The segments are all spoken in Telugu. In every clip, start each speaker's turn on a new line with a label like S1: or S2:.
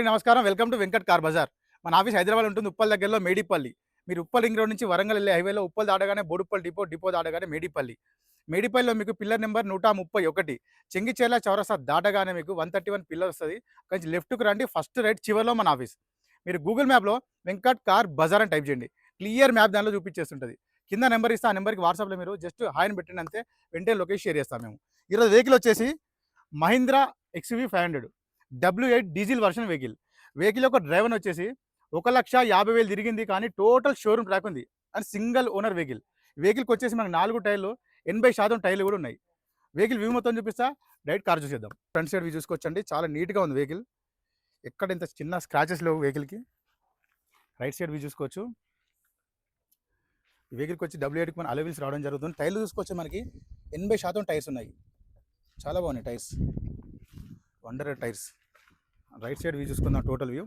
S1: నమస్కారం. Welcome to Venkat car Bazaar. మన ఆఫీస్ హైదరాబాద్ ఉంటుంది. ఉప్పల్ దగ్గరలో మేడిపల్లి. మీరు ఉప్పల్ రింగ్ రోడ్ నుంచి వరంగల్ వెళ్ళే హైవేలో ఉప్పల్ దాటగానే బోడుప్పల్ డిపో, డిపో దాటగానే మేడిపల్లి. మేడిపల్లిలో మీకు పిల్లర్ నెంబర్ 131. చెంగిచెర్ల చౌరస్తా దాటగానే మీకు 131 పిల్లర్ వస్తది. అక్కడి నుంచి లెఫ్ట్‌కి రండి. ఫస్ట్ రైట్ చివర్లో మన ఆఫీస్. మీరు గూగుల్ మ్యాప్‌లో వెంకట్ కార్ బజార్ అని టైప్ చేయండి. క్లియర్ మ్యాప్ దానిలో చూపించేస్తుంటది. కింద నెంబర్ ఇస్తా. ఆ నెంబర్‌కి వాట్సాప్‌లో మీరు జస్ట్ హాయ్ అని పెట్టండి అంతే. వెంటనే లొకేషన్ షేర్ చేస్తాం మేము. ఈరోజు వెహికల్ వచ్చేసి Mahindra XUV 500 W8 diesel version vehicle. Vehicle యొక్క డ్రైవర్ వచ్చేసి 1,50,000 తిరిగింది, కానీ టోటల్ షోరూమ్ ట్రాక్ ఉంది అండ్ సింగిల్ ఓనర్ వెహికల్. వెహికల్కి వచ్చేసి మనకు 4 టైర్లు, 80% టైర్లు కూడా ఉన్నాయి. వెహికల్ వ్యూ మొత్తం చూపిస్తా, డైరెక్ట్ కార్ చూసేద్దాం. ఫ్రంట్ సైడ్ వ్యూ చూసుకోవచ్చండి, చాలా నీట్గా ఉంది వెహికల్. ఎక్కడ ఇంత చిన్న స్క్రాచెస్ లేవు వెహికల్కి. రైట్ సైడ్ వ్యూ చూసుకోవచ్చు. ఈ వెహికల్కి వచ్చి W8కి మన అలవీల్స్ రావడం జరుగుతుంది. టైర్లు చూసుకోవచ్చు, మనకి 80% టైర్స్ ఉన్నాయి. చాలా బాగున్నాయి tyres, wonder tyres. Right side view చూసుకుందాం, టోటల్ వ్యూ.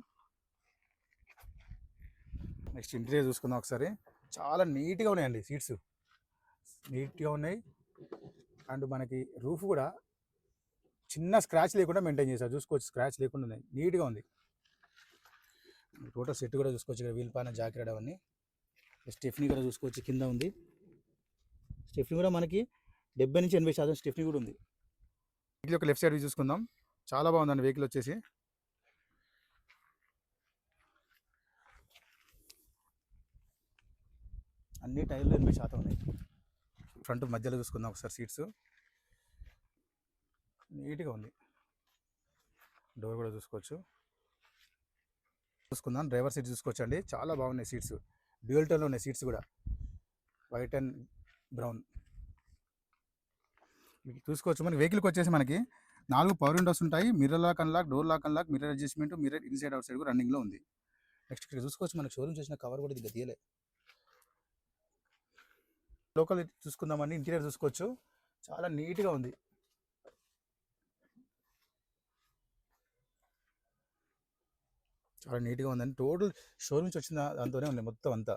S1: నెక్స్ట్ ఇంటీరియర్ చూసుకుందాం ఒకసారి. చాలా నీట్గా ఉన్నాయండి, సీట్స్ నీట్గా ఉన్నాయి. అండ్ మనకి రూఫ్ కూడా చిన్న స్క్రాచ్ లేకుండా మెయింటైన్ చేశారు, చూసుకోవచ్చు. స్క్రాచ్ లేకుండా ఉన్నాయి, నీట్గా ఉంది. టోటల్ సెట్ కూడా చూసుకోవచ్చు. ఇక్కడ వీల్ పైన జాకెట్ అవన్నీ. స్టెఫ్నీ కూడా చూసుకోవచ్చు, కింద ఉంది. స్టెఫ్నీ కూడా మనకి 70 నుంచి 80% స్టెఫ్నీ కూడా ఉంది. వెహికల్ యొక్క లెఫ్ట్ సైడ్ వ్యూ చూసుకుందాం. చాలా బాగుందండి వెహికల్ వచ్చేసి. అన్ని టైర్లు 80% ఉన్నాయి. ఫ్రంట్ మధ్యలో చూసుకుందాం ఒకసారి. సీట్స్ నీట్గా ఉంది. డోర్ కూడా చూసుకోవచ్చు. చూసుకుందాం. డ్రైవర్ సీట్ చూసుకోవచ్చు అండి, చాలా బాగున్నాయి సీట్స్. డ్యూయల్ టోన్లో ఉన్నాయి సీట్స్ కూడా, వైట్ అండ్ బ్రౌన్. చూసుకోవచ్చు. మన వెహికల్కి వచ్చేసి మనకి 4 పవర్ విండోస్ ఉంటాయి. Mirror lock unlock, door lock unlock, mirror adjustment, mirror inside outside కూడా రన్నింగ్లో ఉంది. నెక్స్ట్ ఇక్కడ చూసుకోవచ్చు, మనకి షోరూమ్ చేసిన కవర్ కూడా దీనికి తీయలే. లోకల్ చూసుకుందామండి. ఇంటీరియర్ చూసుకోవచ్చు, చాలా నీట్గా ఉంది. చాలా నీట్గా ఉందండి. టోటల్ షోరూమ్ నుంచి వచ్చిన దాంతోనే ఉంది మొత్తం అంతా.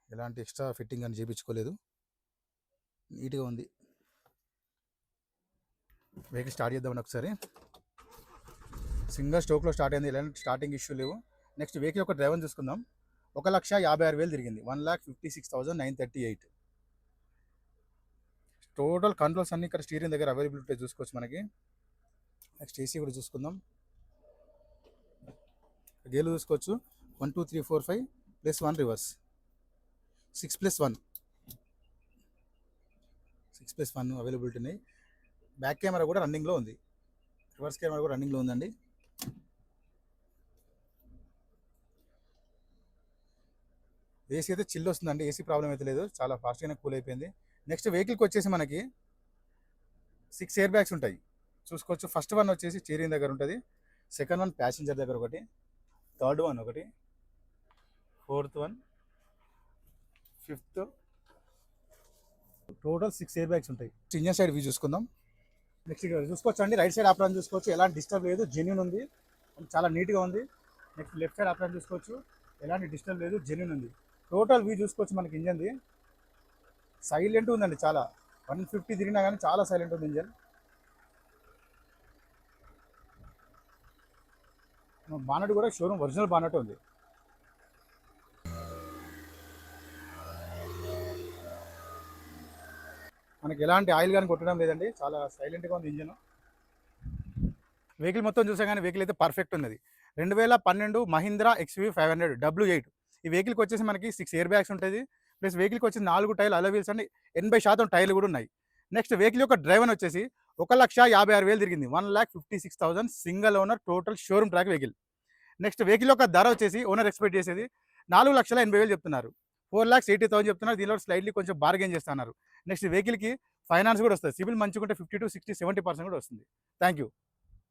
S1: ఎలాంటి ఎక్స్ట్రా ఫిట్టింగ్ అని చేయించుకోలేదు, నీట్గా ఉంది. వెహికల్ స్టార్ట్ చేద్దామని ఒకసారి. సింగల్ స్ట్రోక్లో స్టార్ట్ అయింది, ఎలాంటి స్టార్టింగ్ ఇష్యూ లేవు. నెక్స్ట్ వెహికల్ యొక్క డ్రైవర్ చూసుకుందాం. 1,56,000 తిరిగింది, 1,56,938. టోటల్ కంట్రోల్స్ అన్ని ఇక్కడ స్టీరింగ్ దగ్గర అవైలబిలిటీ చూసుకోవచ్చు మనకి. నెక్స్ట్ ఏసీ కూడా చూసుకుందాం. గేర్లు చూసుకోవచ్చు. 1 2 3 4 5 +1 రివర్స్, 6+1 అవైలబిలిటీ ఉన్నాయి. బ్యాక్ కెమెరా కూడా రన్నింగ్లో ఉంది, రివర్స్ కెమెరా కూడా రన్నింగ్లో ఉందండి. ఏసీ అయితే చిల్ వస్తుందండి, ఏసీ ప్రాబ్లం అయితే లేదు, చాలా ఫాస్ట్గానే కూల్ అయిపోయింది. నెక్స్ట్ వెహికల్కి వచ్చేసి మనకి 6 ఎయిర్ బ్యాగ్స్ ఉంటాయి, చూసుకోవచ్చు. ఫస్ట్ వన్ వచ్చేసి స్టీరింగ్ దగ్గర ఉంటుంది, సెకండ్ వన్ ప్యాసింజర్ దగ్గర ఒకటి, థర్డ్ వన్ ఒకటి, fourth one, fifth. Total 6 air bags ఉంటాయి. ఇంజన్ సైడ్ వ్యూ చూసుకుందాం. నెక్స్ట్ ఇక్కడ చూసుకోవచ్చు అండి, రైట్ సైడ్ ఆప్రాన్ చూసుకోవచ్చు, ఎలాంటి డిస్టర్బ్ లేదు, జెన్యూన్ ఉంది, చాలా నీట్గా ఉంది. నెక్స్ట్ లెఫ్ట్ సైడ్ ఆప్రాన్ చూసుకోవచ్చు, ఎలాంటి డిస్టర్బ్ లేదు, జెన్యూన్ ఉంది. టోటల్ వ్యూ చూసుకోవచ్చు మనకి. ఇంజన్ది సైలెంట్ ఉందండి, చాలా 150 తిరిగినా కానీ చాలా సైలెంట్ ఉంది ఇంజన్. బానట్ కూడా షోరూమ్ ఒరిజినల్ బానట్ ఉంది. మనకి ఎలాంటి ఆయిల్ కానీ కొట్టడం లేదండి, చాలా సైలెంట్గా ఉంది ఇంజన్. వెహికల్ మొత్తం చూసా కానీ వెహికల్ అయితే పర్ఫెక్ట్ ఉన్నది. 2012 మహీంద్రా ఎక్స్‌యూవీ 500 W8. ఈ వెహికల్కి వచ్చేసి మనకి 6 ఎయిర్ బ్యాగ్స్ ఉంటుంది. ప్లస్ వెహికల్కి వచ్చి 4 టైర్లు అలవీల్స్ అండి, 80% టైర్లు కూడా ఉన్నాయి. నెక్స్ట్ వెహికల్ యొక్క డ్రైవర్ వచ్చేసి 1,56,000 తిరిగింది, 1,56,000 single owner, total showroom track vehicle. Next vehicle యొక్క ధర వచ్చేసి ఓనర్ ఎక్స్పెక్ట్ చేసేది 4,80,000 చెప్తున్నారు, 4,80,000 చెప్తున్నారు. దీనిలో స్లైడ్లీ కొంచెం బార్గెన్ చేస్తున్నారు. నెక్స్ట్ వెహికల్కి ఫైనాన్స్ కూడా వస్తుంది, సివిల్ మంచిగా ఉంటే 50 to 60 70% కూడా వస్తుంది. Thank you.